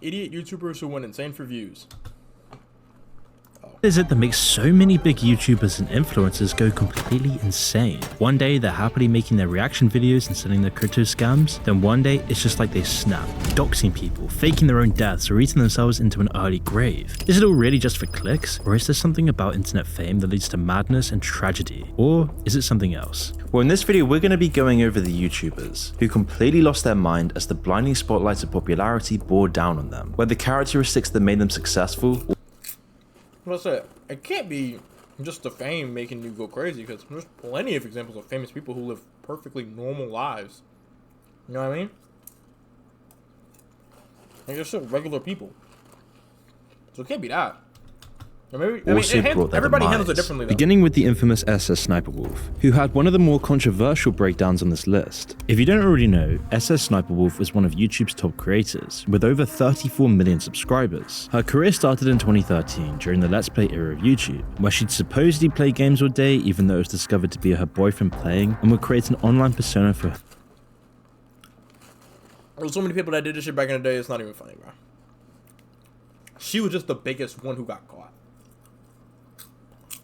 idiot YouTubers who went insane for views. What is it that makes so many big YouTubers and influencers go completely insane? One day they're happily making their reaction videos and selling their crypto scams, then one day it's just like they snap, doxing people, faking their own deaths, or eating themselves into an early grave. Is it all really just for clicks, or is there something about internet fame that leads to madness and tragedy? Or is it something else? Well, in this video we're going to be going over the YouTubers who completely lost their mind as the blinding spotlights of popularity bore down on them, whether characteristics that made them successful. What's that? It can't be just the fame making you go crazy, because there's plenty of examples of famous people who live perfectly normal lives. You know what I mean? Like, they're still regular people. So it can't be that. Or maybe, everybody handles it differently, though. Beginning with the infamous SS Sniper Wolf, who had one of the more controversial breakdowns on this list. If you don't already know, SS Sniper Wolf was one of YouTube's top creators, with over 34 million subscribers. Her career started in 2013 during the Let's Play era of YouTube, where she'd supposedly play games all day even though it was discovered to be her boyfriend playing, and would create an online persona for her. There's so many people that did this shit back in the day, it's not even funny, bro. She was just the biggest one who got caught.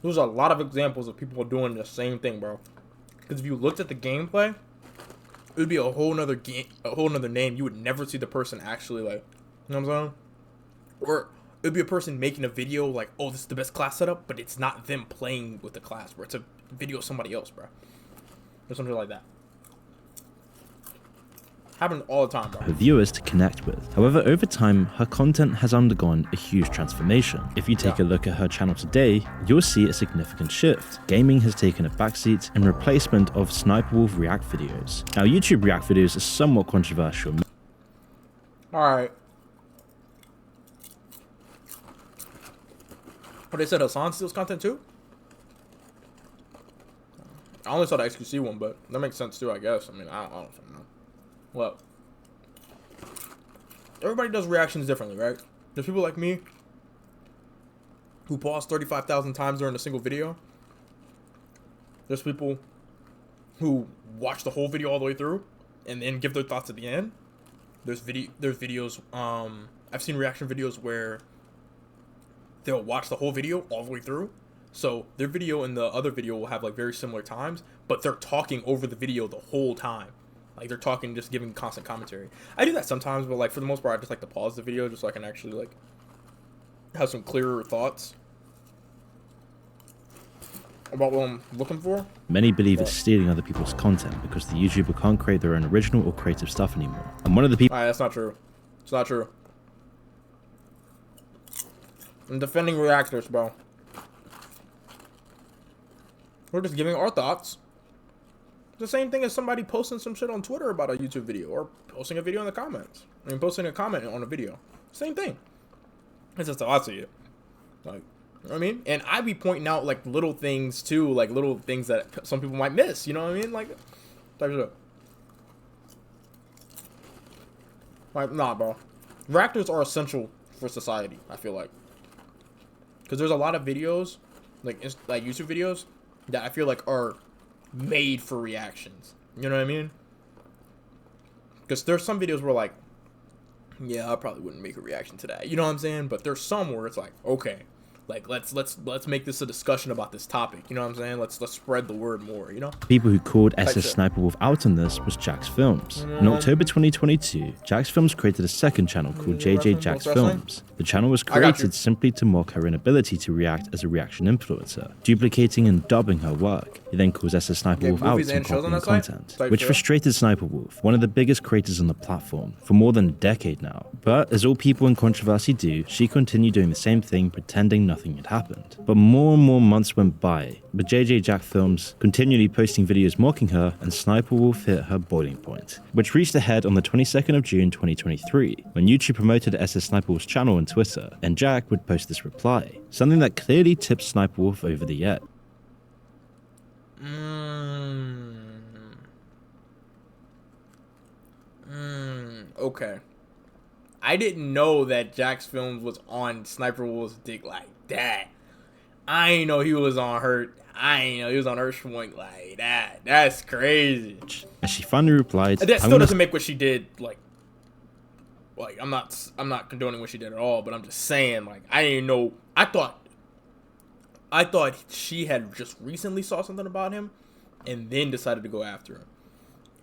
There's a lot of examples of people doing the same thing, bro. Because if you looked at the gameplay, it would be a whole nother game, a whole nother name. You would never see the person actually, like, you know what I'm saying? Or it would be a person making a video like, oh, this is the best class setup, but it's not them playing with the class, bro. It's a video of somebody else, bro. Or something like that. Happens all the time, bro. Her viewers to connect with. However, over time, her content has undergone a huge transformation. If you take a look at her channel today, you'll see a significant shift. Gaming has taken a backseat in replacement of Sniper Wolf React videos. Now, YouTube React videos are somewhat controversial. Alright. But they said Hasan steals content too? I only saw the XQC one, but that makes sense too, I guess. I mean, I don't know. Well, everybody does reactions differently, right? There's people like me who pause 35,000 times during a single video. There's people who watch the whole video all the way through and then give their thoughts at the end. There's videos, I've seen reaction videos where they'll watch the whole video all the way through. So their video and the other video will have like very similar times, but they're talking over the video the whole time. Like, they're talking, just giving constant commentary. I do that sometimes, but, like, for the most part, I just like to pause the video just so I can actually, like, have some clearer thoughts about what I'm looking for. Many believe it's stealing other people's content because the YouTuber can't create their own original or creative stuff anymore. And one of the people— Alright, that's not true. It's not true. I'm defending reactors, bro. We're just giving our thoughts. The same thing as somebody posting some shit on Twitter about a YouTube video, or posting a video in the comments. I mean, posting a comment on a video. Same thing. It's just how I see it. Like, you know what I mean? And I be pointing out, like, little things, too. Like, little things that some people might miss. You know what I mean? Like, type of shit. Like, nah, bro. Reactors are essential for society, I feel like. Because there's a lot of videos, like YouTube videos, that I feel like are made for reactions. You know what I mean? Because there's some videos where, like, yeah, I probably wouldn't make a reaction to that. You know what I'm saying? But there's some where it's like, okay, like, let's make this a discussion about this topic. You know what I'm saying? Let's spread the word more, you know? People who called SS Sniper Wolf out on this was Jax Films. In October 2022, Jax Films created a second channel called JJ Jax Films. The channel was created simply to mock her inability to react as a reaction influencer, duplicating and dubbing her work. He then calls SS Sniper Wolf out on copying content, which frustrated Sniper Wolf, one of the biggest creators on the platform, for more than a decade now. But as all people in controversy do, she continued doing the same thing, pretending nothing had happened. But more and more months went by, with JJ Jax Films continually posting videos mocking her, and Sniper Wolf hit her boiling point, which reached a head on the 22nd of June 2023, when YouTube promoted SS Sniper Wolf's channel on Twitter, and Jack would post this reply, something that clearly tipped Sniper Wolf over the edge. Okay. I didn't know that Jax Films was on Sniper Wolf's dick like that. I ain't know he was on her. I ain't know he was on her schwink like that. That's crazy. And she finally replied, That still doesn't make what she did, like, Like, I'm not condoning what she did at all, but I'm just saying, like, I didn't know. I thought she had just recently saw something about him and then decided to go after him.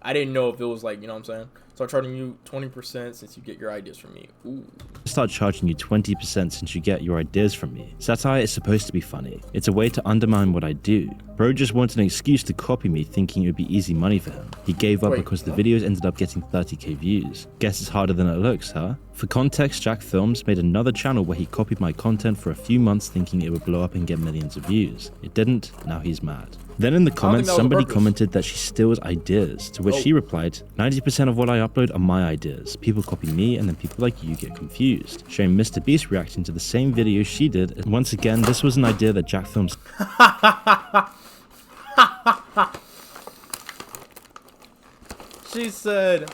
I didn't know if it was like, you know what I'm saying? Start charging you 20% since you get your ideas from me. Ooh. Start charging you 20% since you get your ideas from me. Satire is supposed to be funny. It's a way to undermine what I do. Bro just wanted an excuse to copy me thinking it would be easy money for him. He gave up because the videos ended up getting 30k views. Guess it's harder than it looks, huh? For context, Jack Films made another channel where he copied my content for a few months thinking it would blow up and get millions of views. It didn't, now he's mad. Then in the comments, somebody commented that she steals ideas, to which she replied, 90% of what I upload are my ideas. People copy me and then people like you get confused. Showing Mr. Beast reacting to the same video she did, and once again, this was an idea that Jack Films She said,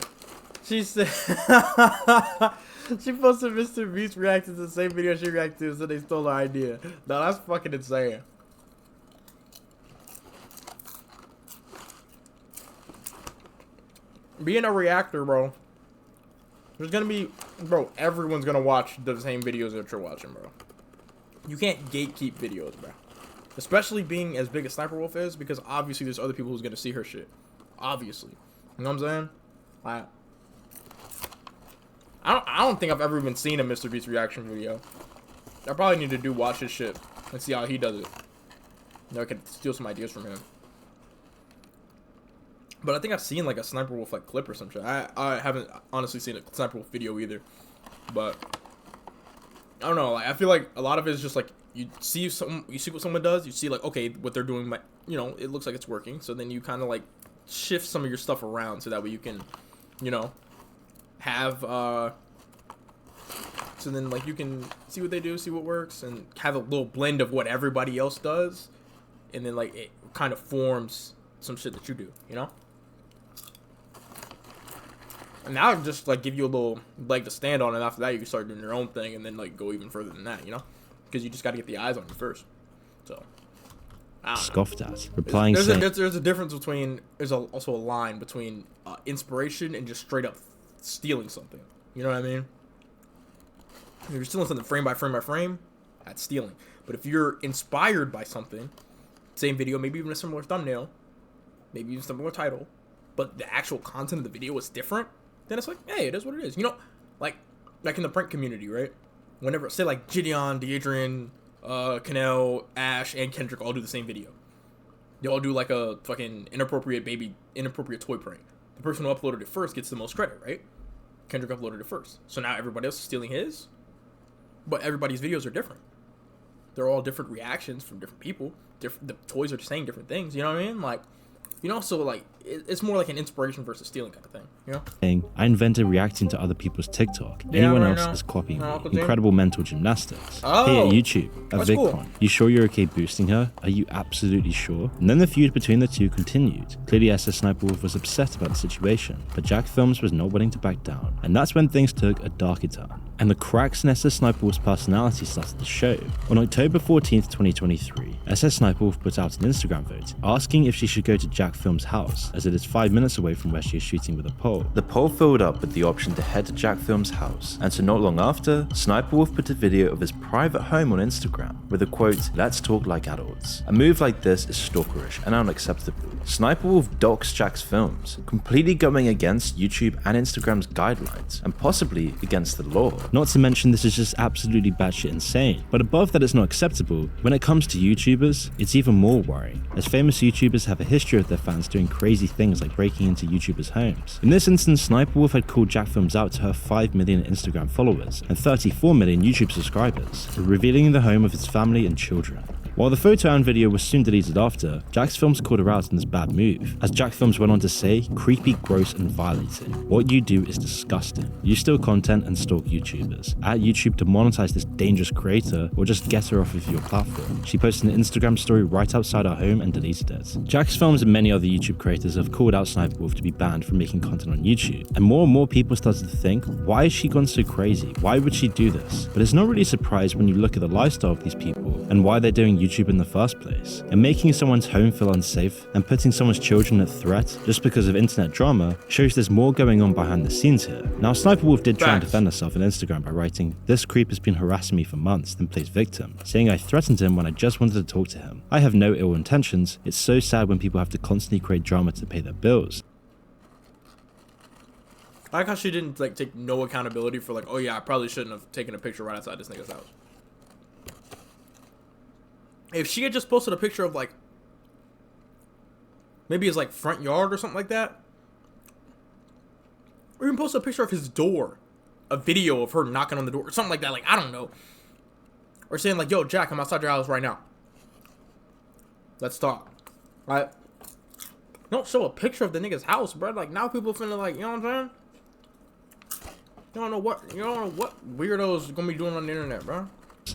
she posted Mr. Beast reacting to the same video she reacted to, so they stole her idea. No, that's fucking insane. Being a reactor, bro, there's gonna be, bro, everyone's gonna watch the same videos that you're watching, bro. You can't gatekeep videos, bro. Especially being as big as Sniper Wolf is, because obviously there's other people who's gonna see her shit. Obviously. You know what I'm saying? I don't think I've ever even seen a Mr. Beast reaction video. I probably need to watch his shit and see how he does it. You know, I could steal some ideas from him. But I think I've seen like a Sniper Wolf like clip or some shit. I haven't honestly seen a Sniper Wolf video either. But I don't know, like I feel like a lot of it is just like you see what someone does, you see like, okay, what they're doing, you know, it looks like it's working. So then you kind of like shift some of your stuff around so that way you can, you know, have so then like you can see what they do, see what works, and have a little blend of what everybody else does, and then like it kind of forms some shit that you do, you know. And now I just like give you a little leg to stand on, and after that you can start doing your own thing, and then like go even further than that, you know, because you just got to get the eyes on you first. So scoffed at, replying there's a difference between, there's also a line between inspiration and just straight up stealing something. You know what I mean? If you're stealing something frame by frame by frame, that's stealing. But if you're inspired by something, same video, maybe even a similar thumbnail, maybe even a similar title, but the actual content of the video is different, then it's like, hey, it is what it is. You know, like in the prank community, right? Whenever, say like Gideon, Deadrian, Kanel, Ash, and Kendrick all do the same video. They all do like a fucking inappropriate toy prank. The person who uploaded it first gets the most credit, right? Kendrick uploaded it first. So now everybody else is stealing his. But everybody's videos are different. They're all different reactions from different people. The toys are saying different things, you know what I mean? Like, you know, so like it's more like an inspiration versus stealing kind of thing, you know? I invented reacting to other people's TikTok. Anyone else is copying me. Incredible mental gymnastics. Oh, hey, at YouTube, at VidCon. Cool. You sure you're okay boosting her? Are you absolutely sure? And then the feud between the two continued. Clearly SS Sniper Wolf was upset about the situation, but Jack Films was not willing to back down. And that's when things took a darker turn. And the cracks in SS Sniper Wolf's personality started to show. On October 14th, 2023, SS Sniper Wolf put out an Instagram vote, asking if she should go to Jack Films' house, as it is 5 minutes away from where she is shooting with a poll. The poll filled up with the option to head to Jack Films' house, and so not long after, Sniper Wolf put a video of his private home on Instagram, with a quote, "Let's talk like adults." A move like this is stalkerish and unacceptable. Sniper Wolf doxed Jack's Films, completely going against YouTube and Instagram's guidelines, and possibly against the law. Not to mention this is just absolutely batshit insane, but above that it's not acceptable, when it comes to YouTubers, it's even more worrying, as famous YouTubers have a history of their fans doing crazy things like breaking into YouTubers' homes. In this instance, Sniper Wolf had called Jack Films out to her 5 million Instagram followers and 34 million YouTube subscribers, revealing the home of his family and children. While the photo and video was soon deleted after, Jack's Films called her out on this bad move, as Jack Films went on to say, "Creepy, gross, and violating. What you do is disgusting. You steal content and stalk YouTubers. At YouTube to monetize this dangerous creator, or just get her off of your platform." She posted an Instagram story right outside her home and deleted it. Jack's Films and many other YouTube creators have called out Sniper Wolf to be banned from making content on YouTube, and more people started to think, why has she gone so crazy? Why would she do this? But it's not really a surprise when you look at the lifestyle of these people and why they're doing YouTube YouTube in the first place. And making someone's home feel unsafe and putting someone's children at threat just because of internet drama shows there's more going on behind the scenes here. Now, Sniper Wolf did try and defend herself on Instagram by writing, "This creep has been harassing me for months," then plays victim, saying I threatened him when I just wanted to talk to him. I have no ill intentions. It's so sad when people have to constantly create drama to pay their bills. I like how she didn't like take no accountability for like, oh yeah, I probably shouldn't have taken a picture right outside this nigga's house. If she had just posted a picture of like maybe his like front yard or something like that, or even post a picture of his door, a video of her knocking on the door or something like that, like I don't know, or saying like, yo Jack, I'm outside your house right now, let's talk, right? Don't show a picture of the nigga's house, bro. Like now people finna like, you know what I'm saying? You don't know what weirdos gonna be doing on the internet, bro.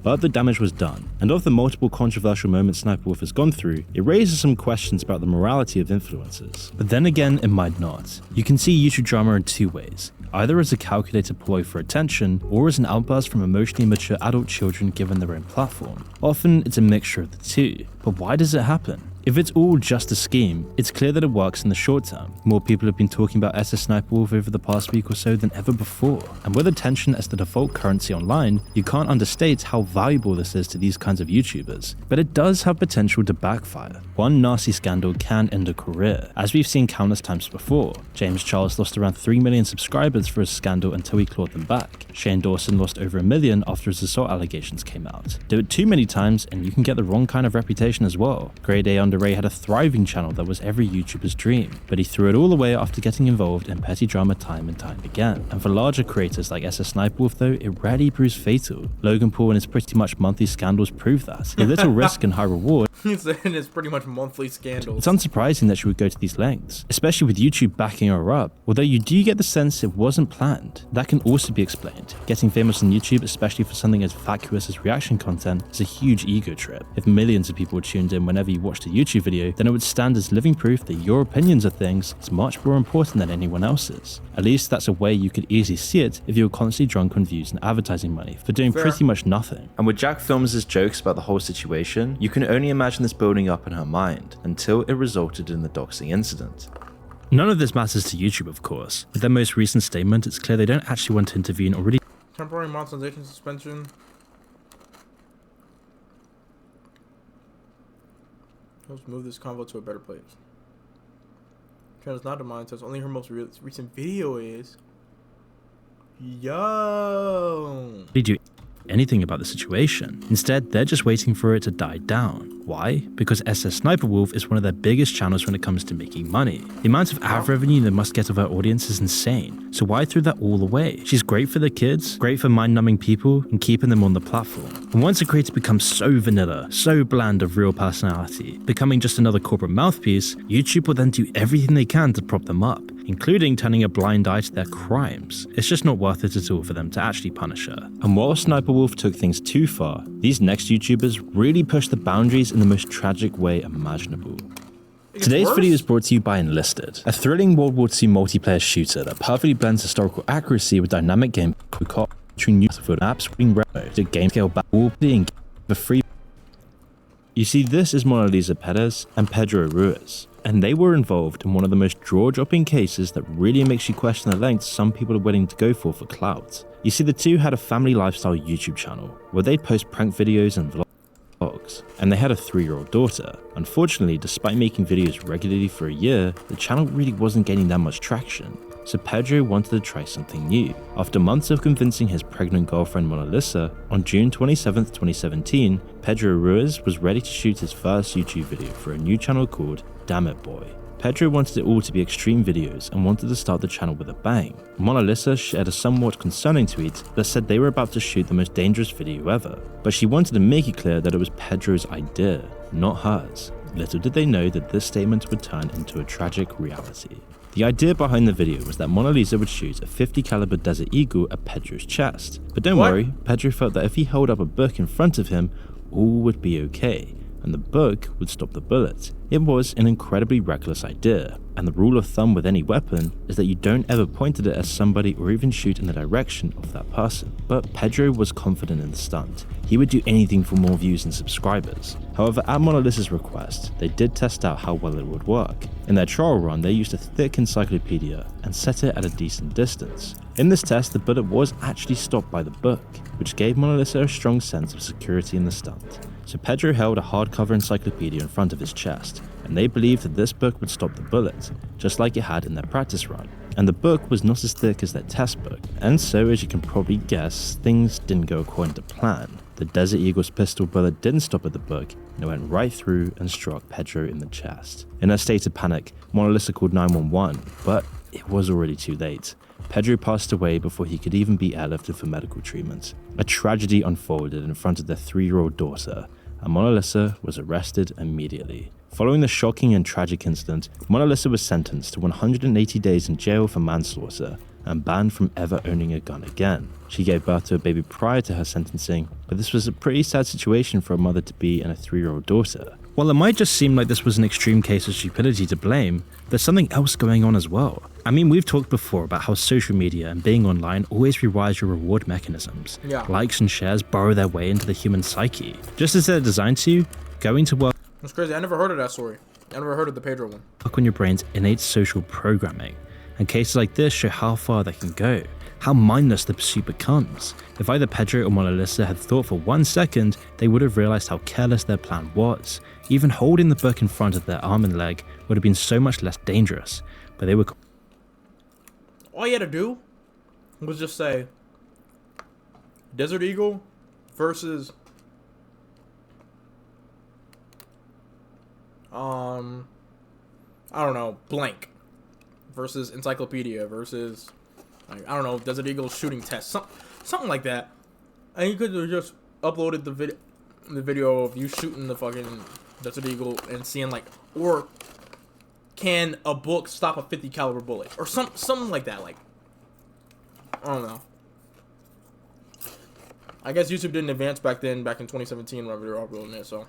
But the damage was done, and of the multiple controversial moments Sniper Wolf has gone through, it raises some questions about the morality of influencers. But then again, it might not. You can see YouTube drama in two ways, either as a calculated ploy for attention, or as an outburst from emotionally mature adult children given their own platform. Often, it's a mixture of the two. But why does it happen? If it's all just a scheme, it's clear that it works in the short term. More people have been talking about SS Sniper Wolf over the past week or so than ever before. And with attention as the default currency online, you can't understate how valuable this is to these kinds of YouTubers. But it does have potential to backfire. One nasty scandal can end a career, as we've seen countless times before. James Charles lost around 3 million subscribers for his scandal until he clawed them back. Shane Dawson lost over 1 million after his assault allegations came out. Do it too many times and you can get the wrong kind of reputation as well. Grade A Under Ray had a thriving channel that was every YouTuber's dream, but he threw it all away after getting involved in petty drama time and time again. And for larger creators like SS Sniper Wolf though, it rarely proves fatal. Logan Paul and his pretty much monthly scandals prove that. A little risk and high reward. It's pretty much monthly scandals. It's unsurprising that she would go to these lengths, especially with YouTube backing her up. Although you do get the sense it wasn't planned. That can also be explained. Getting famous on YouTube, especially for something as vacuous as reaction content, is a huge ego trip. If millions of people tuned in whenever you watched a YouTube video, then it would stand as living proof that your opinions of things is much more important than anyone else's. At least that's a way you could easily see it if you were constantly drunk on views and advertising money for doing pretty much nothing. And with Jack Films' jokes about the whole situation, you can only imagine this building up in her mind until it resulted in the doxing incident. None of this matters to YouTube, of course. With their most recent statement, it's clear they don't actually want to intervene or really. Temporary monetization suspension. Let's move this convo to a better place. Channel is not demonetized. Only her most recent video is. Yo. Do anything about the situation. Instead, they're just waiting for it to die down. Why? Because SS Sniper Wolf is one of their biggest channels when it comes to making money. The amount of ad revenue they must get of her audience is insane. So why throw that all away? She's great for the kids, great for mind-numbing people, and keeping them on the platform. And once a creator becomes so vanilla, so bland of real personality, becoming just another corporate mouthpiece, YouTube will then do everything they can to prop them up, including turning a blind eye to their crimes. It's just not worth it at all for them to actually punish her. And while Sniper Wolf took things too far, these next YouTubers really pushed the boundaries in the most tragic way imaginable. Today's video is brought to you by Enlisted, a thrilling World War II multiplayer shooter that perfectly blends historical accuracy with dynamic gameplay, featuring new apps, to game scale battle, being for free. You see, this is Mona Lisa Perez and Pedro Ruiz, and they were involved in one of the most jaw-dropping cases that really makes you question the lengths some people are willing to go for clout. You see, the two had a family lifestyle YouTube channel where they'd post prank videos and vlogs, and they had a 3-year-old daughter. Unfortunately, despite making videos regularly for a year, the channel really wasn't gaining that much traction. So Pedro wanted to try something new. After months of convincing his pregnant girlfriend Mona Lisa, on June 27, 2017, Pedro Ruiz was ready to shoot his first YouTube video for a new channel called Damn It Boy. Pedro wanted it all to be extreme videos and wanted to start the channel with a bang. Mona Lisa shared a somewhat concerning tweet that said they were about to shoot the most dangerous video ever, but she wanted to make it clear that it was Pedro's idea, not hers. Little did they know that this statement would turn into a tragic reality. The idea behind the video was that Mona Lisa would shoot a .50 caliber Desert Eagle at Pedro's chest. But don't worry, Pedro felt that if he held up a book in front of him, all would be okay, and the book would stop the bullet. It was an incredibly reckless idea. and the rule of thumb with any weapon is that you don't ever point at it at somebody or even shoot in the direction of that person. But Pedro was confident in the stunt. He would do anything for more views and subscribers. However, at Mona Lisa's request, they did test out how well it would work. In their trial run, they used a thick encyclopedia and set it at a decent distance. In this test, the bullet was actually stopped by the book, which gave Mona Lisa a strong sense of security in the stunt. So Pedro held a hardcover encyclopedia in front of his chest, and they believed that this book would stop the bullet, just like it had in their practice run. And the book was not as thick as their test book, and so as you can probably guess, things didn't go according to plan. The Desert Eagle's pistol bullet didn't stop at the book, and it went right through and struck Pedro in the chest. In a state of panic, Mona Lisa called 911, but it was already too late. Pedro passed away before he could even be airlifted for medical treatment. A tragedy unfolded in front of their 3-year-old daughter, and Mona Lisa was arrested immediately. Following the shocking and tragic incident, Mona Lisa was sentenced to 180 days in jail for manslaughter and banned from ever owning a gun again. She gave birth to a baby prior to her sentencing, but this was a pretty sad situation for a mother to be and a 3-year-old daughter. While it might just seem like this was an extreme case of stupidity to blame, there's something else going on as well. I mean, we've talked before about how social media and being online always rewires your reward mechanisms. Yeah. Likes and shares burrow their way into the human psyche. Just as they're designed to, going to work... That's crazy. I never heard of that story. I never heard of the Pedro one. ...on your brain's innate social programming. And cases like this show how far they can go, how mindless the pursuit becomes. If either Pedro or Mona Lisa had thought for 1 second, they would have realized how careless their plan was. Even holding the book in front of their arm and leg would have been so much less dangerous, but they were... All you had to do was just say, Desert Eagle versus, I don't know, blank, versus Encyclopedia versus, like, I don't know, Desert Eagle shooting test, something like that. And you could have just uploaded the video of you shooting the fucking Desert Eagle and seeing, like, or can a book stop a 50 caliber bullet or something like that. Like, I don't know. I guess YouTube didn't advance back in 2017 whenever they were uploading it, so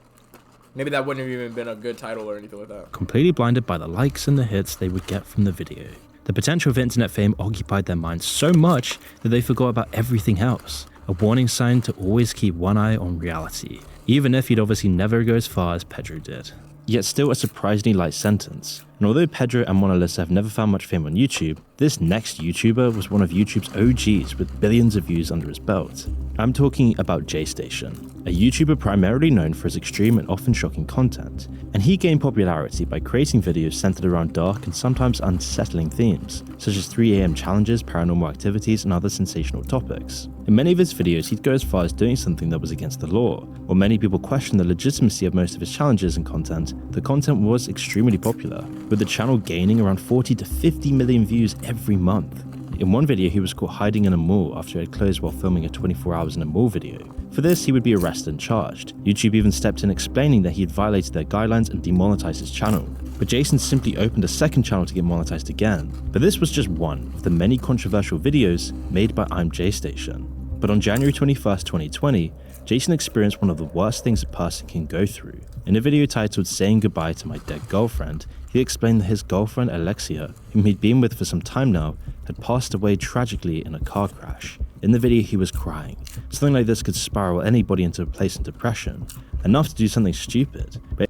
maybe that wouldn't have even been a good title or anything like that. Completely blinded by the likes and the hits they would get from the video. The potential of internet fame occupied their minds so much that they forgot about everything else. A warning sign to always keep one eye on reality, even if you'd obviously never go as far as Pedro did. Yet still a surprisingly light sentence. And although Pedro and Mona Lisa have never found much fame on YouTube, this next YouTuber was one of YouTube's OGs with billions of views under his belt. I'm talking about JStation, a YouTuber primarily known for his extreme and often shocking content, and he gained popularity by creating videos centered around dark and sometimes unsettling themes, such as 3 AM challenges, paranormal activities, and other sensational topics. In many of his videos, he'd go as far as doing something that was against the law. While many people question the legitimacy of most of his challenges and content, the content was extremely popular, with the channel gaining around 40 to 50 million views every month. In one video, he was caught hiding in a mall after it had closed while filming a 24 hours in a mall video. For this, he would be arrested and charged. YouTube even stepped in explaining that he had violated their guidelines and demonetized his channel. But Jason simply opened a second channel to get monetized again. But this was just one of the many controversial videos made by I'm JStation. But on January 21st, 2020, Jason experienced one of the worst things a person can go through. In a video titled "Saying Goodbye to My Dead Girlfriend," he explained that his girlfriend Alexia, whom he'd been with for some time now, had passed away tragically in a car crash. In the video, he was crying. Something like this could spiral anybody into a place in depression, enough to do something stupid. But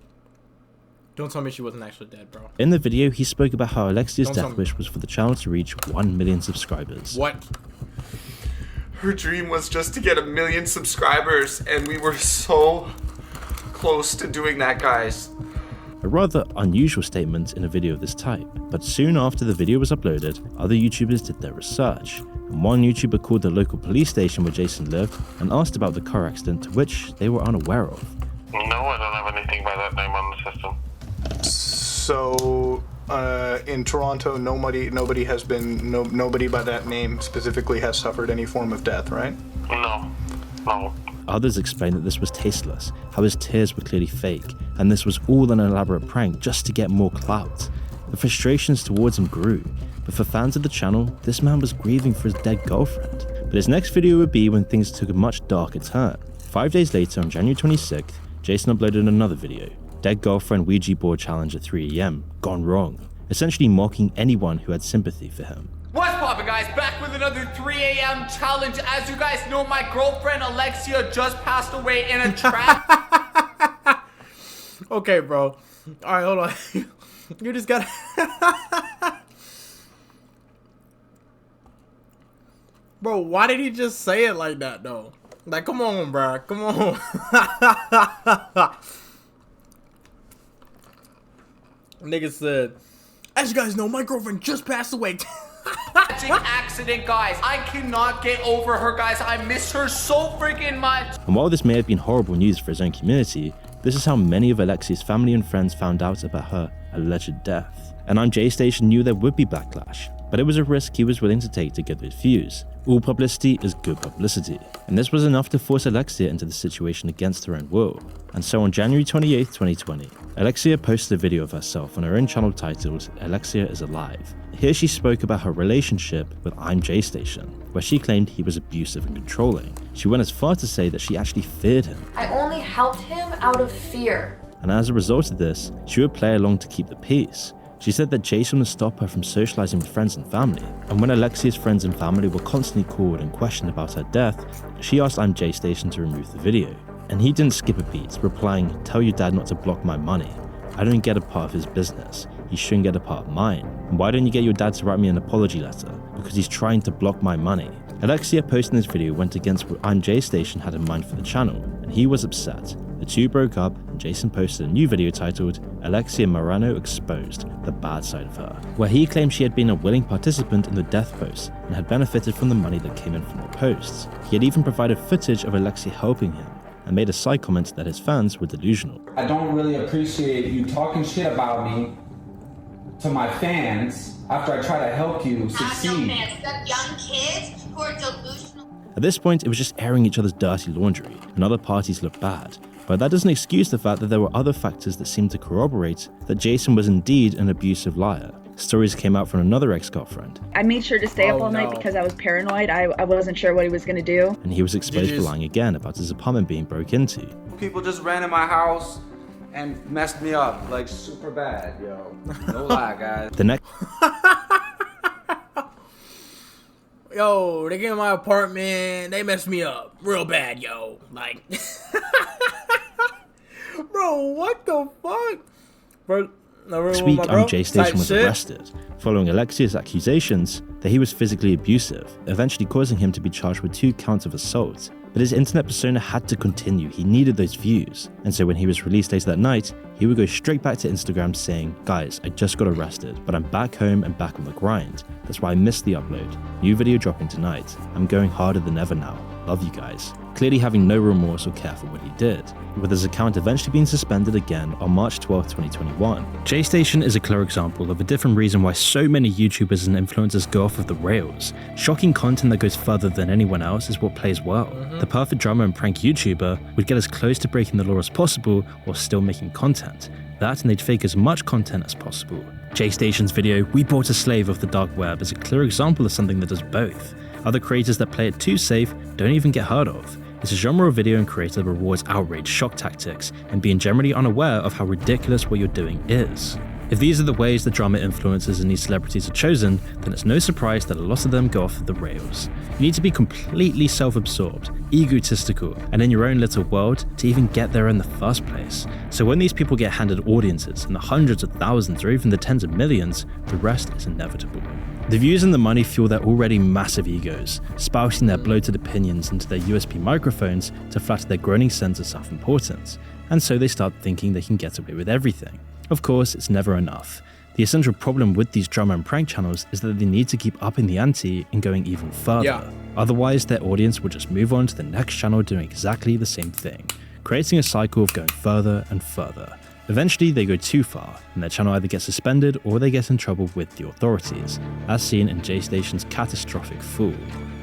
don't tell me she wasn't actually dead, bro. in the video, he spoke about how Alexia's death wish was for the channel to reach 1 million subscribers. What? Her dream was just to get 1 million subscribers, and we were so close to doing that, guys. A rather unusual statement in a video of this type, but soon after the video was uploaded, other YouTubers did their research, and one YouTuber called the local police station where Jason lived and asked about the car accident, to which they were unaware of. No, I don't have anything by that name on the system. So, in Toronto, nobody has been, nobody by that name specifically has suffered any form of death, right? No. Others explained that this was tasteless, how his tears were clearly fake, and this was all an elaborate prank just to get more clout. The frustrations towards him grew, but for fans of the channel, this man was grieving for his dead girlfriend. But his next video would be when things took a much darker turn. 5 days later, on January 26th, Jason uploaded another video, "Dead Girlfriend Ouija Board Challenge at 3 AM, Gone Wrong." essentially mocking anyone who had sympathy for him. What's poppin', guys? Back with another 3 a.m. challenge. As you guys know, my girlfriend Alexia just passed away in a trap. Okay, bro. Alright, hold on. You just gotta... Bro, why did he just say it like that, though? Like, come on, bro. Come on. Nigga said, as you guys know, my girlfriend just passed away. Accident, guys. I cannot get over her, guys. I miss her so freaking much. And while this may have been horrible news for his own community, this is how many of Alexia's family and friends found out about her alleged death. And I'mJStation knew there would be backlash, but it was a risk he was willing to take to get those views. All publicity is good publicity, and this was enough to force Alexia into the situation against her own will. And so on January 28, 2020, Alexia posted a video of herself on her own channel titled Alexia is Alive. Here she spoke about her relationship with I'mJStation, where she claimed he was abusive and controlling. She went as far to say that she actually feared him. I only helped him out of fear. And as a result of this, she would play along to keep the peace. She said that Jason would stop her from socializing with friends and family, and when Alexia's friends and family were constantly called and questioned about her death, she asked I'mJStation to remove the video. And he didn't skip a beat, replying, "Tell your dad not to block my money. I don't get a part of his business. He shouldn't get a part of mine. And why don't you get your dad to write me an apology letter? Because he's trying to block my money." Alexia posting this video went against what I'mJStation had in mind for the channel, and he was upset. The two broke up, and Jason posted a new video titled Alexia Marano Exposed, the Bad Side of Her, where he claimed she had been a willing participant in the death post and had benefited from the money that came in from the posts. He had even provided footage of Alexia helping him, and made a side comment that his fans were delusional. I don't really appreciate you talking shit about me to my fans after I try to help you succeed. I have no fans, except young kids who are delusional. At this point, it was just airing each other's dirty laundry, and other parties looked bad. But that doesn't excuse the fact that there were other factors that seemed to corroborate that Jason was indeed an abusive liar. Stories came out from another ex-girlfriend. I made sure to stay up all night because I was paranoid. I wasn't sure what he was going to do. And he was exposed for lying again about his apartment being broke into. People just ran in my house and messed me up, like super bad, yo. No lie, guys. The next Yo, they came in my apartment, they messed me up real bad, yo. Like, bro, what the fuck? Bro, This week, I'mJStation was arrested, following Alexia's accusations that he was physically abusive, eventually causing him to be charged with 2 counts of assault. But his internet persona had to continue, he needed those views. And so when he was released later that night, he would go straight back to Instagram saying, "Guys, I just got arrested, but I'm back home and back on the grind. That's why I missed the upload. New video dropping tonight. I'm going harder than ever now. Love you guys." Clearly having no remorse or care for what he did, with his account eventually being suspended again on March 12, 2021. JStation is a clear example of a different reason why so many YouTubers and influencers go off of the rails. Shocking content that goes further than anyone else is what plays well. The perfect drama and prank YouTuber would get as close to breaking the law as possible while still making content. That, and they'd fake as much content as possible. JStation's video, "We Bought a Slave Off the Dark Web," is a clear example of something that does both. Other creators that play it too safe don't even get heard of. It's a genre of video and creator that rewards outrage, shock tactics, and being generally unaware of how ridiculous what you're doing is. If these are the ways that drama influencers and these celebrities are chosen, then it's no surprise that a lot of them go off the rails. You need to be completely self-absorbed, egotistical, and in your own little world to even get there in the first place. So when these people get handed audiences in the hundreds of thousands or even the tens of millions, the rest is inevitable. The views and the money fuel their already massive egos, spouting their bloated opinions into their USB microphones to flatter their groaning sense of self-importance, and so they start thinking they can get away with everything. Of course, it's never enough. The essential problem with these drama and prank channels is that they need to keep upping the ante and going even further. Otherwise, their audience will just move on to the next channel doing exactly the same thing, creating a cycle of going further and further. Eventually, they go too far, and their channel either gets suspended or they get in trouble with the authorities, as seen in JStation's catastrophic fall.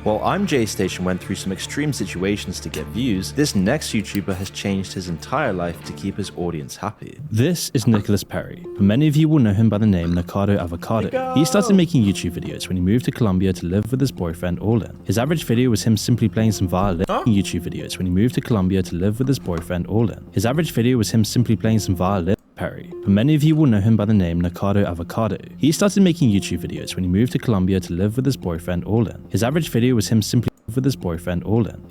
While I'mJStation went through some extreme situations to get views, this next YouTuber has changed his entire life to keep his audience happy. This is Nicholas Perry, but many of you will know him by the name Nikado Avocado. He started making YouTube videos when he moved to Colombia to live with his boyfriend Orlin. His average video was him simply playing some violin. YouTube videos when he moved to Colombia to live with his boyfriend Orlin. His average video was him simply playing some violin. Perry, but many of you will know him by the name Nikado Avocado. He started making YouTube videos when he moved to Colombia to live with his boyfriend Orlin. His average video was him simply with his boyfriend Orlin.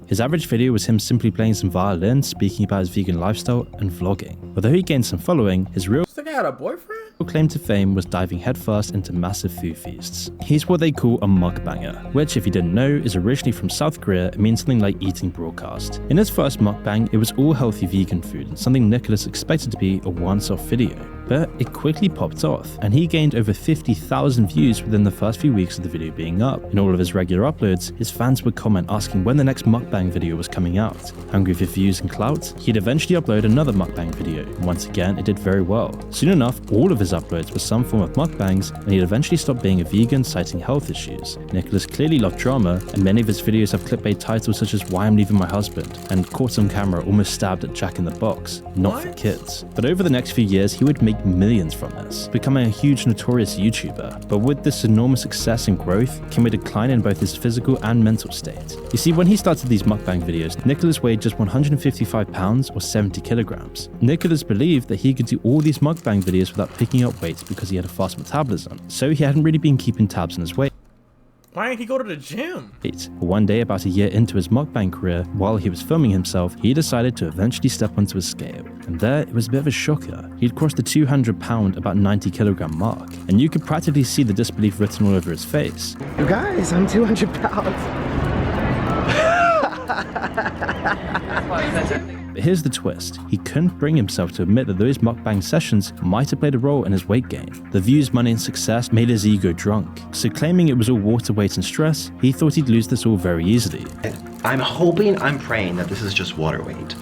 His average video was him simply playing some violin, speaking about his vegan lifestyle, and vlogging. Although he gained some following, his real This guy had a boyfriend? claim to fame was diving headfirst into massive food feasts. He's what they call a mukbanger, which, if you didn't know, is originally from South Korea and means something like eating broadcast. In his first mukbang, it was all healthy vegan food and something Nicholas expected to be a once-off video. But it quickly popped off, and he gained over 50,000 views within the first few weeks of the video being up. In all of his regular uploads, his fans would comment asking when the next mukbang video was coming out. Hungry for views and clout, he'd eventually upload another mukbang video, and once again it did very well. Soon enough, all of his uploads were some form of mukbangs, and he'd eventually stopped being a vegan citing health issues. Nicholas clearly loved drama, and many of his videos have clickbait titles such as "Why I'm Leaving My Husband" and "Caught on Camera Almost Stabbed at Jack in the Box," not for kids. But over the next few years, he would make millions from this, becoming a huge notorious YouTuber. But with this enormous success and growth came a decline in both his physical and mental state. You see, when he started these mukbang videos, Nicholas weighed just 155 pounds or 70 kilograms. Nicholas believed that he could do all these mukbang videos without picking up weight because he had a fast metabolism, so he hadn't really been keeping tabs on his weight. Why didn't he go to the gym? One day, about a year into his mukbang career, while he was filming himself, he decided to eventually step onto a scale. And there, it was a bit of a shocker. He'd crossed the 200-pound, about 90-kilogram mark, and you could practically see the disbelief written all over his face. You guys, I'm 200 pounds. But here's the twist. He couldn't bring himself to admit that those mukbang sessions might have played a role in his weight gain. The views, money, and success made his ego drunk. So claiming it was all water weight and stress, he thought he'd lose this all very easily. I'm praying that this is just water weight.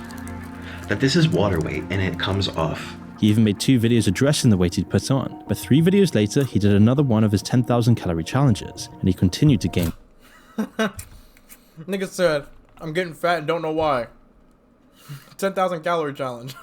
That this is water weight and it comes off. He even made 2 videos addressing the weight he'd put on. But 3 videos later, he did another one of his 10,000 calorie challenges, and he continued to gain. Nigga said, I'm getting fat and don't know why. 10,000 calorie challenge.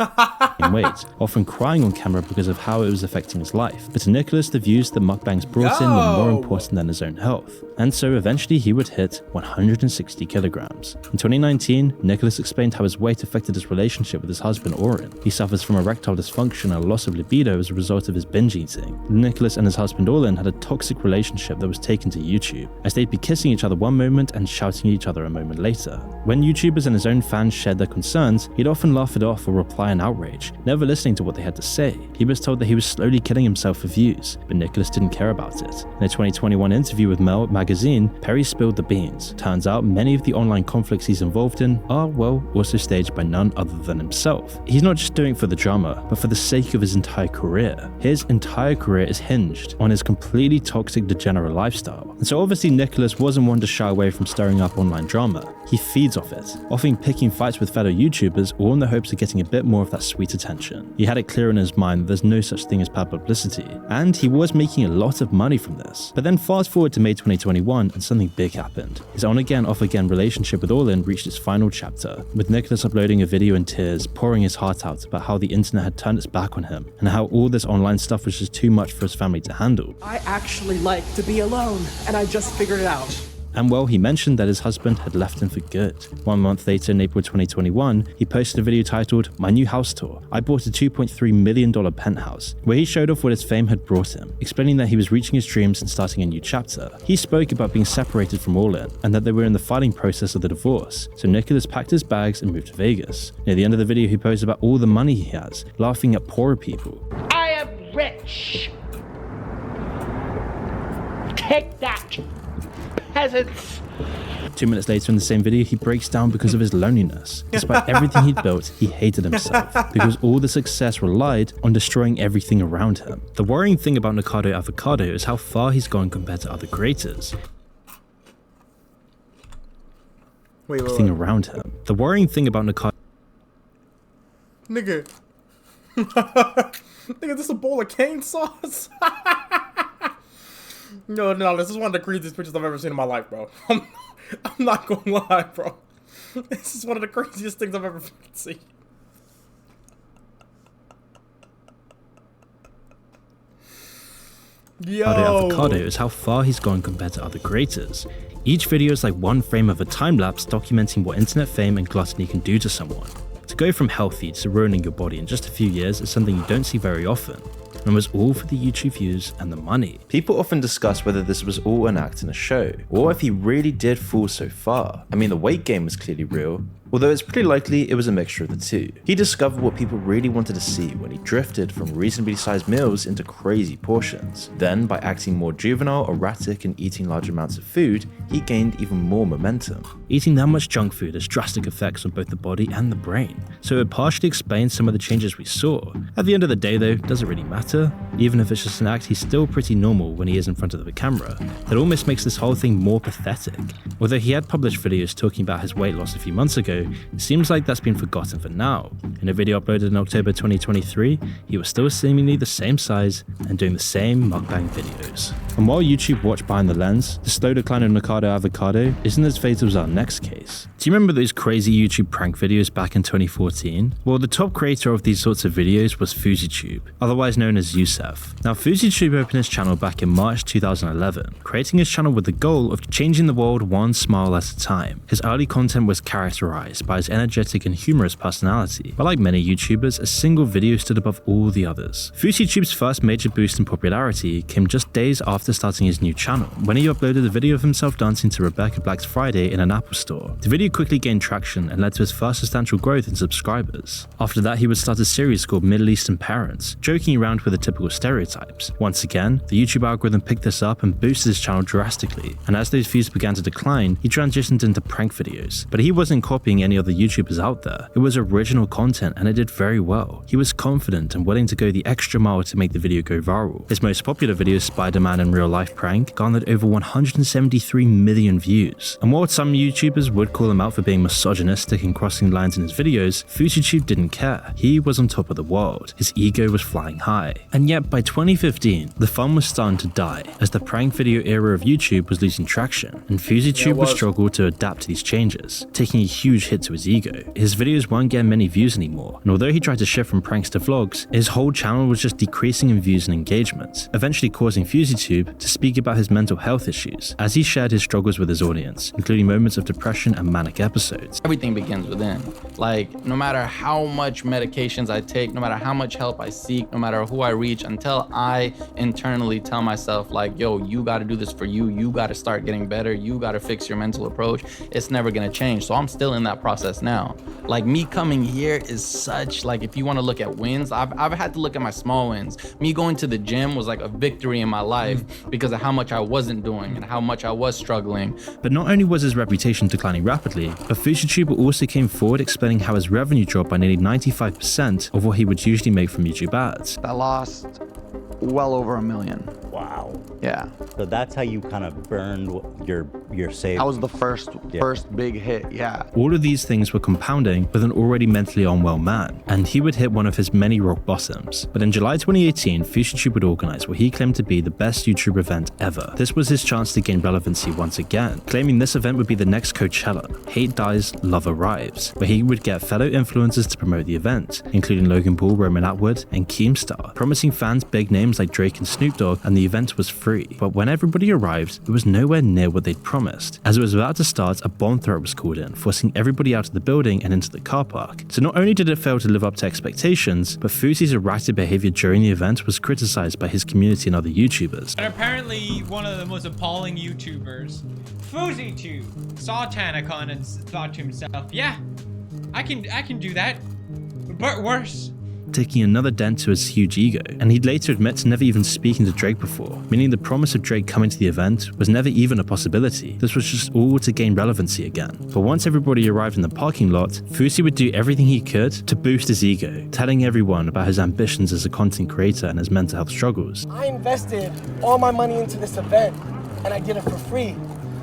weight, often crying on camera because of how it was affecting his life. But to Nicholas, the views the mukbangs brought in were more important than his own health. And so eventually he would hit 160 kilograms. In 2019, Nicholas explained how his weight affected his relationship with his husband Oren. He suffers from erectile dysfunction and a loss of libido as a result of his binge eating. Nicholas and his husband Orlin had a toxic relationship that was taken to YouTube, as they'd be kissing each other one moment and shouting at each other a moment later. When YouTubers and his own fans shared their concerns, he'd often laugh it off or reply in outrage, never listening to what they had to say. He was told that he was slowly killing himself for views, but Nicholas didn't care about it. In a 2021 interview with Mel magazine, Perry spilled the beans. Turns out many of the online conflicts he's involved in are, well, also staged by none other than himself. He's not just doing it for the drama, but for the sake of his entire career. His entire career is hinged on his completely toxic, degenerate lifestyle. And so obviously Nicholas wasn't one to shy away from stirring up online drama. He feeds off it, often picking fights with fellow YouTubers, all in the hopes of getting a bit more of that sweet attention. He had it clear in his mind that there's no such thing as bad publicity, and he was making a lot of money from this. But then fast forward to May 2021 and something big happened. His on-again, off-again relationship with Orlin reached its final chapter, with Nicholas uploading a video in tears, pouring his heart out about how the internet had turned its back on him, and how all this online stuff was just too much for his family to handle. I actually like to be alone, and I just figured it out. And well, he mentioned that his husband had left him for good. 1 month later, in April 2021, he posted a video titled, "My New House Tour. I bought a $2.3 million penthouse," where he showed off what his fame had brought him, explaining that he was reaching his dreams and starting a new chapter. He spoke about being separated from Orlin, and that they were in the filing process of the divorce, so Nicholas packed his bags and moved to Vegas. Near the end of the video, he posed about all the money he has, laughing at poorer people. I am rich. Take that, peasants. 2 minutes later in the same video, he breaks down because of his loneliness. Despite everything he'd built, he hated himself because all the success relied on destroying everything around him. The worrying thing about Nikado Avocado is how far he's gone compared to other creators. Around him. The worrying thing about Nikado. Nigga. Nigga, this is a bowl of cane sauce? No, this is one of the craziest pictures I've ever seen in my life, bro. I'm not gonna lie, bro. This is one of the craziest things I've ever seen. Yo. Avocado is how far he's gone compared to other creators. Each video is like one frame of a time lapse documenting what internet fame and gluttony can do to someone. To To go from healthy to ruining your body in just a few years is something you don't see very often, and was all for the YouTube views and the money. People often discuss whether this was all an act in a show, or if he really did fall so far. I mean, the weight gain was clearly real, although it's pretty likely it was a mixture of the two. He discovered what people really wanted to see when he drifted from reasonably sized meals into crazy portions. Then, by acting more juvenile, erratic, and eating large amounts of food, he gained even more momentum. Eating that much junk food has drastic effects on both the body and the brain, so it partially explains some of the changes we saw. At the end of the day though, does it really matter? Even if it's just an act, he's still pretty normal when he is in front of the camera. That almost makes this whole thing more pathetic. Although he had published videos talking about his weight loss a few months ago, it seems like that's been forgotten for now. In a video uploaded in October 2023, he was still seemingly the same size and doing the same mukbang videos. And while YouTube watched Behind the Lens, the slow decline of Nikocado Avocado isn't as fatal as our next case. Do you remember those crazy YouTube prank videos back in 2014? Well, the top creator of these sorts of videos was FouseyTube, otherwise known as Youssef. Now, FouseyTube opened his channel back in March 2011, creating his channel with the goal of changing the world one smile at a time. His early content was characterized by his energetic and humorous personality, but like many YouTubers, a single video stood above all the others. FouseyTube's first major boost in popularity came just days after starting his new channel, when he uploaded a video of himself dancing to Rebecca Black's Friday in an Apple store. The video quickly gained traction and led to his first substantial growth in subscribers. After that, he would start a series called Middle Eastern Parents, joking around with the typical stereotypes. Once again, the YouTube algorithm picked this up and boosted his channel drastically, and as those views began to decline, he transitioned into prank videos. But he wasn't copying any other YouTubers out there. It was original content and it did very well. He was confident and willing to go the extra mile to make the video go viral. His most popular video, Spider-Man in Real Life Prank, garnered over 173 million views. And while some YouTubers would call him out for being misogynistic and crossing lines in his videos, FouseyTube didn't care. He was on top of the world. His ego was flying high. And yet by 2015, the fun was starting to die as the prank video era of YouTube was losing traction, and FouseyTube would struggle to adapt to these changes, taking a huge hit to his ego. His videos weren't getting many views anymore, and although he tried to shift from pranks to vlogs, his whole channel was just decreasing in views and engagement, eventually causing FouseyTube to speak about his mental health issues as he shared his struggles with his audience, including moments of depression and manic episodes. Everything begins within. Like, no matter how much medications I take, no matter how much help I seek, no matter who I reach, until I internally tell myself like, yo, you got to do this for you, you got to start getting better, you got to fix your mental approach, it's never going to change. So I'm still in that process now. Like, me coming here is such, like, if you want to look at wins, I've had to look at my small wins. Me going to the gym was like a victory in my life because of how much I wasn't doing and how much I was struggling. But not only was his reputation declining rapidly, but FouseyTube also came forward explaining how his revenue dropped by nearly 95% of what he would usually make from YouTube ads. I lost well over $1 million. Wow. Yeah. So that's how you kind of burned your savings. That was the first big hit, yeah. All of these things were compounding with an already mentally unwell man, and he would hit one of his many rock bottoms. But in July 2018, FouseyTube would organize what he claimed to be the best YouTube event ever. This was his chance to gain relevancy once again, claiming this event would be the next Coachella, Hate Dies, Love Arrives, where he would get fellow influencers to promote the event, including Logan Paul, Roman Atwood, and Keemstar, promising fans big names like Drake and Snoop Dogg, and the event was free. But when everybody arrived, it was nowhere near what they'd promised. As it was about to start, a bomb threat was called in, forcing everybody out of the building and into the car park. So not only did it fail to live up to expectations, but Fousey's erratic behavior during the event was criticized by his community and other YouTubers. And apparently one of the most appalling YouTubers, FouseyTube, saw TanaCon and thought to himself, yeah, I can do that, but worse. Taking another dent to his huge ego, and he'd later admit to never even speaking to Drake before, meaning the promise of Drake coming to the event was never even a possibility. This was just all to gain relevancy again. But once everybody arrived in the parking lot, Fousey would do everything he could to boost his ego, telling everyone about his ambitions as a content creator and his mental health struggles. I invested all my money into this event, and I did it for free.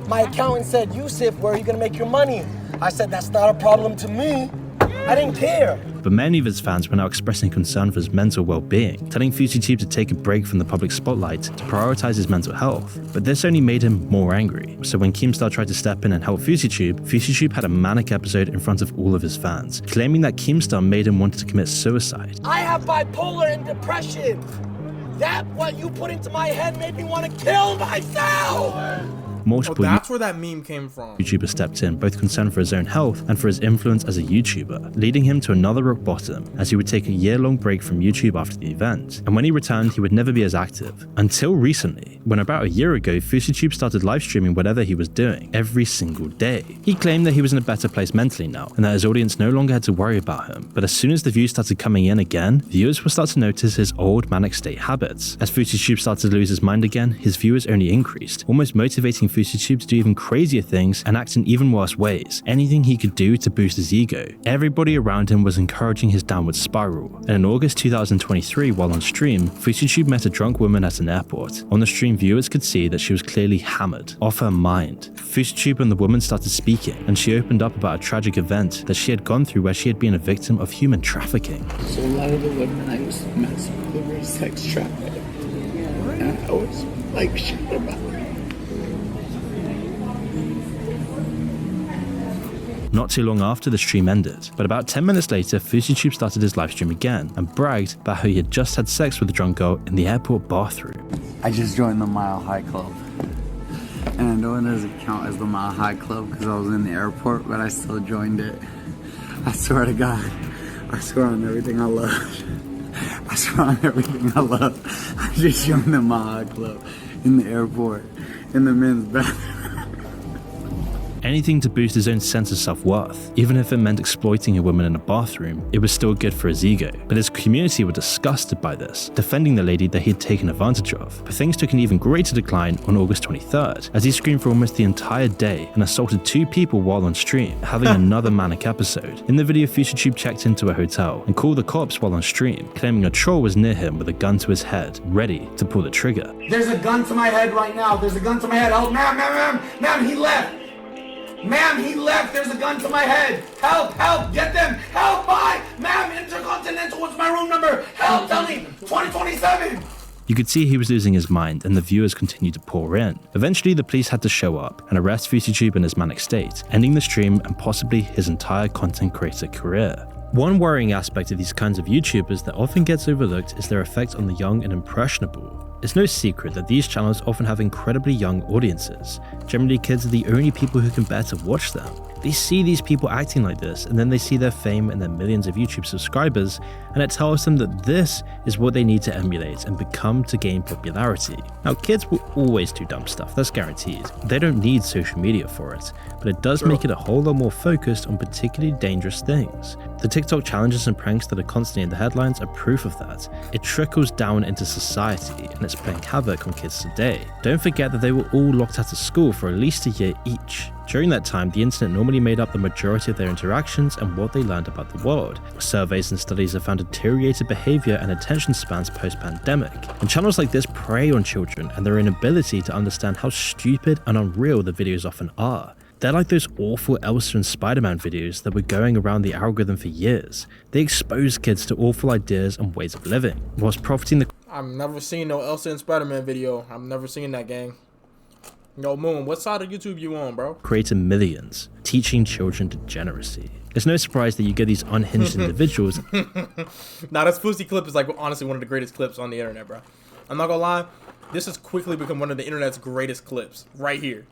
My accountant said, Youssef, where are you gonna make your money? I said, that's not a problem to me. I didn't care. But many of his fans were now expressing concern for his mental well-being, telling FouseyTube to take a break from the public spotlight to prioritize his mental health. But this only made him more angry. So when Keemstar tried to step in and help FouseyTube had a manic episode in front of all of his fans, claiming that Keemstar made him want to commit suicide. I have bipolar and depression. That what you put into my head made me want to kill myself. Multiple that's where that meme came from. YouTuber stepped in, both concerned for his own health and for his influence as a YouTuber, leading him to another rock bottom as he would take a year-long break from YouTube after the event, and when he returned he would never be as active. Until recently, when about a year ago FouseyTube started live streaming whatever he was doing, every single day. He claimed that he was in a better place mentally now, and that his audience no longer had to worry about him, but as soon as the views started coming in again, viewers would start to notice his old manic state habits. As FouseyTube started to lose his mind again, his viewers only increased, almost motivating FouseyTube to do even crazier things and act in even worse ways, anything he could do to boost his ego. Everybody around him was encouraging his downward spiral, and in August 2023, while on stream, FouseyTube met a drunk woman at an airport. On the stream, viewers could see that she was clearly hammered, off her mind. FouseyTube and the woman started speaking, and she opened up about a tragic event that she had gone through where she had been a victim of human trafficking. So a lot of the women I used to mess with were sex trafficked, and I was like shit about it. Not too long after the stream ended, but about 10 minutes later, FouseyTube started his livestream again and bragged about how he had just had sex with a drunk girl in the airport bathroom. I just joined the Mile High Club. And I know it doesn't count as the Mile High Club because I was in the airport, but I still joined it. I swear to God, I swear on everything I love. I swear on everything I love. I just joined the Mile High Club in the airport, in the men's bathroom. Anything to boost his own sense of self-worth. Even if it meant exploiting a woman in a bathroom, it was still good for his ego. But his community were disgusted by this, defending the lady that he had taken advantage of. But things took an even greater decline on August 23rd, as he screamed for almost the entire day and assaulted 2 people while on stream, having another manic episode. In the video, FouseyTube checked into a hotel and called the cops while on stream, claiming a troll was near him with a gun to his head, ready to pull the trigger. There's a gun to my head right now. There's a gun to my head. Oh, ma'am, he left. Ma'am, he left. There's a gun to my head. Help, get them. Help, ma'am, Intercontinental, what's my room number? Help, tell me, 2027. You could see he was losing his mind, and the viewers continued to pour in. Eventually, the police had to show up and arrest FouseyTube in his manic state, ending the stream and possibly his entire content creator career. One worrying aspect of these kinds of YouTubers that often gets overlooked is their effect on the young and impressionable. It's no secret that these channels often have incredibly young audiences. Generally, kids are the only people who can bear to watch them. They see these people acting like this, and then they see their fame and their millions of YouTube subscribers, and it tells them that this is what they need to emulate and become to gain popularity. Now, kids will always do dumb stuff, that's guaranteed. They don't need social media for it, but it does make it a whole lot more focused on particularly dangerous things. The TikTok challenges and pranks that are constantly in the headlines are proof of that. It trickles down into society, and it's playing havoc on kids today. Don't forget that they were all locked out of school for at least a year each. During that time, the internet normally made up the majority of their interactions and what they learned about the world. Surveys and studies have found deteriorated behavior and attention spans post-pandemic. And channels like this prey on children and their inability to understand how stupid and unreal the videos often are. They're like those awful Elsa and Spider-Man videos that were going around the algorithm for years. They expose kids to awful ideas and ways of living, whilst profiting the— I've never seen no Elsa and Spider-Man video. I've never seen that, gang. Yo, Moon, what side of YouTube you on, bro? created millions, teaching children degeneracy. It's no surprise that you get these unhinged individuals. Nah, this Fousey clip is like honestly one of the greatest clips on the internet, bro. I'm not gonna lie, this has quickly become one of the internet's greatest clips, right here.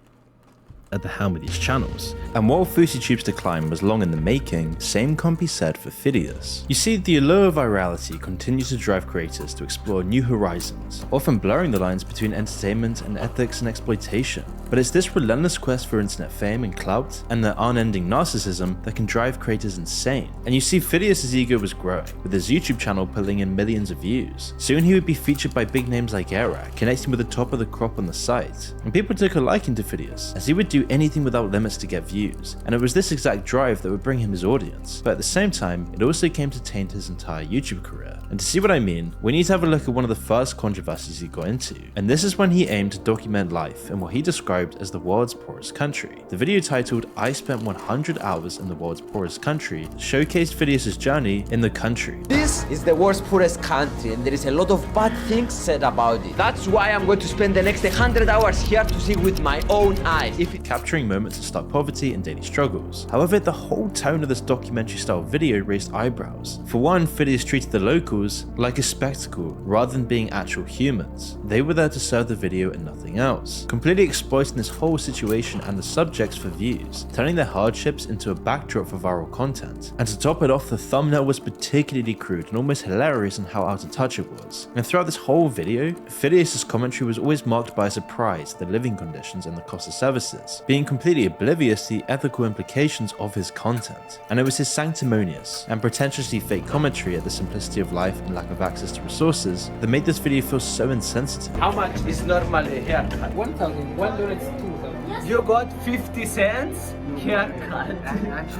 At the helm of these channels. And while FouseyTube's decline was long in the making, same can't be said for Phidias. You see, the allure of virality continues to drive creators to explore new horizons, often blurring the lines between entertainment and ethics and exploitation. But it's this relentless quest for internet fame and clout, and their unending narcissism that can drive creators insane. And you see, Phidias' ego was growing, with his YouTube channel pulling in millions of views. Soon he would be featured by big names like Airrack, connecting with the top of the crop on the site. And people took a liking to Phidias, as he would do anything without limits to get views, and it was this exact drive that would bring him his audience. But at the same time, it also came to taint his entire YouTube career. And to see what I mean, we need to have a look at one of the first controversies he got into. And this is when he aimed to document life in what he described as the world's poorest country. The video titled "I Spent 100 Hours in the World's Poorest Country" showcased Phidias' journey in the country. This is the world's poorest country, and there is a lot of bad things said about it. That's why I'm going to spend the next 100 hours here to see with my own eyes. Capturing moments of stark poverty and daily struggles. However, the whole tone of this documentary-style video raised eyebrows. For one, Phidias treated the locals like a spectacle rather than being actual humans. They were there to serve the video and nothing else, completely exploiting exploiting this whole situation and the subjects for views, turning their hardships into a backdrop for viral content. And to top it off, the thumbnail was particularly crude and almost hilarious in how out of touch it was. And throughout this whole video, Phidias' commentary was always marked by surprise, the living conditions and the cost of services, being completely oblivious to the ethical implications of his content. And it was his sanctimonious and pretentiously fake commentary at the simplicity of life and lack of access to resources that made this video feel so insensitive. How much is normal haircut? 1,000. $1 is 2,000. You got 50 cents? Haircut.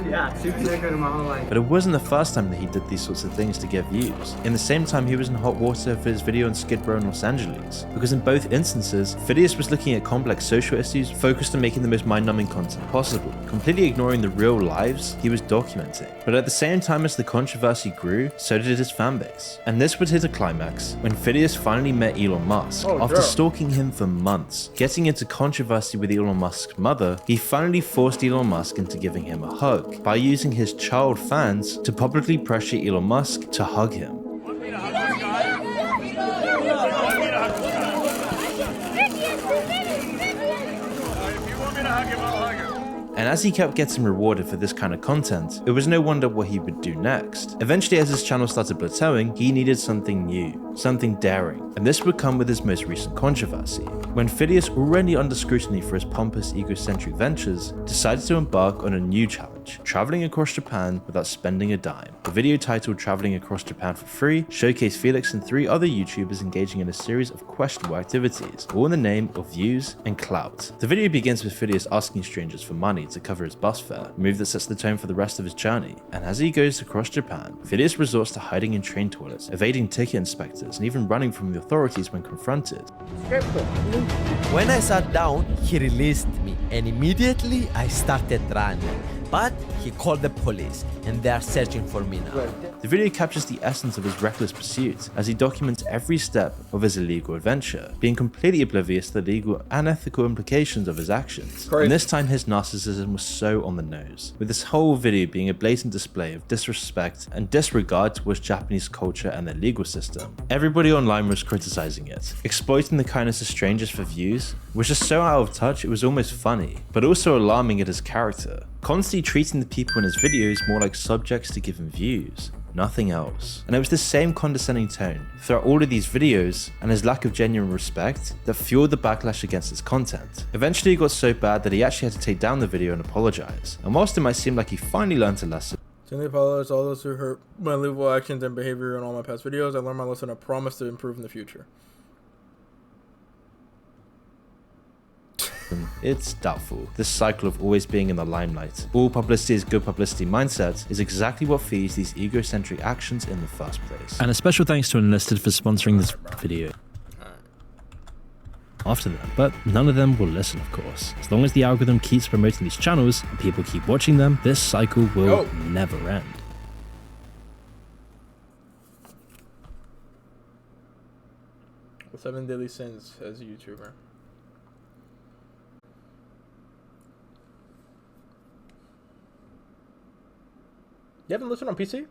Yeah, 6 seconds my whole life. But it wasn't the first time that he did these sorts of things to get views. In the same time, he was in hot water for his video on Skid Row in Los Angeles, because in both instances, Phidias was looking at complex social issues focused on making the most mind-numbing content possible, completely ignoring the real lives he was documenting. But at the same time as the controversy grew, so did his fanbase. And this would hit a climax when Phidias finally met Elon Musk. After stalking him for months, getting into controversy with Elon Musk's mother, he finally forced Elon Musk into giving him a hug by using his child fans to publicly pressure Elon Musk to hug him. And as he kept getting rewarded for this kind of content, it was no wonder what he would do next. Eventually, as his channel started plateauing, he needed something new, something daring, and this would come with his most recent controversy, when Phidias, already under scrutiny for his pompous, egocentric ventures, decided to embark on a new challenge, traveling across Japan without spending a dime. The video titled Traveling Across Japan for Free showcased Felix and 3 other YouTubers engaging in a series of questionable activities, all in the name of views and clout. The video begins with Phidias asking strangers for money to cover his bus fare, a move that sets the tone for the rest of his journey. And as he goes across Japan, Phidias resorts to hiding in train toilets, evading ticket inspectors, and even running from the authorities when confronted. When I sat down, he released me, and immediately I started running. But he called the police, and they are searching for me now. The video captures the essence of his reckless pursuit as he documents every step of his illegal adventure, being completely oblivious to the legal and ethical implications of his actions. And this time his narcissism was so on the nose, with this whole video being a blatant display of disrespect and disregard towards Japanese culture and their legal system. Everybody online was criticizing it, exploiting the kindness of strangers for views, which is so out of touch it was almost funny, but also alarming at his character, constantly treating the people in his videos more like subjects to give him views, nothing else. And it was the same condescending tone throughout all of these videos and his lack of genuine respect that fueled the backlash against his content. Eventually it got so bad that he actually had to take down the video and apologize, and whilst it might seem like he finally learned a lesson, Sincerely apologize to all those who hurt my illegal actions and behavior in all my past videos. I learned my lesson. I promise to improve in the future. it's doubtful. This cycle of always being in the limelight, all publicity is good publicity mindset, is exactly what feeds these egocentric actions in the first place. And a special thanks to Enlisted for sponsoring this video. After them, but none of them will listen, of course. As long as the algorithm keeps promoting these channels and people keep watching them, this cycle will never end. The 7 Deadly Sins as a YouTuber. You haven't listened on PC?